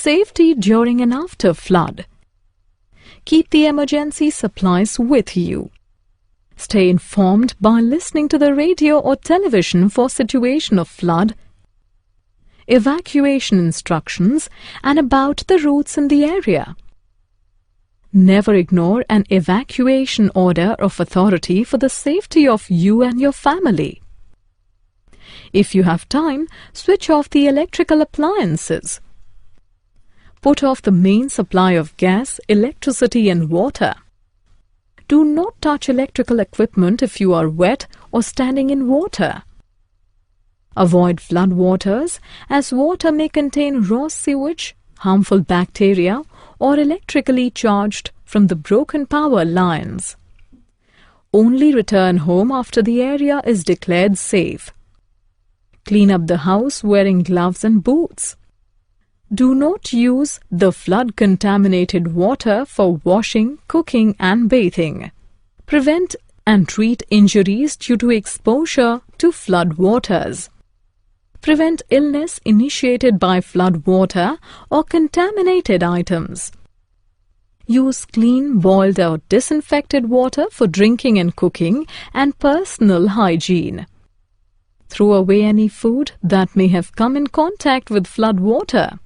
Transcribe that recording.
Safety during and after flood. Keep the emergency supplies with you. Stay informed by listening to the radio or television for situation of flood, evacuation instructions, and about the routes in the area. Never ignore an evacuation order of authority for the safety of you and your family. If you have time, switch off the electrical appliances. Put off the main supply of gas, electricity, and water. Do not touch electrical equipment if you are wet or standing in water. Avoid flood waters, as water may contain raw sewage, harmful bacteria, or electrically charged from the broken power lines. Only return home after the area is declared safe. Clean up the house wearing gloves and boots. Do not use the flood-contaminated water for washing, cooking, and bathing. Prevent and treat injuries due to exposure to flood waters. Prevent illness initiated by flood water or contaminated items. Use clean, boiled or disinfected water for drinking and cooking and personal hygiene. Throw away any food that may have come in contact with flood water.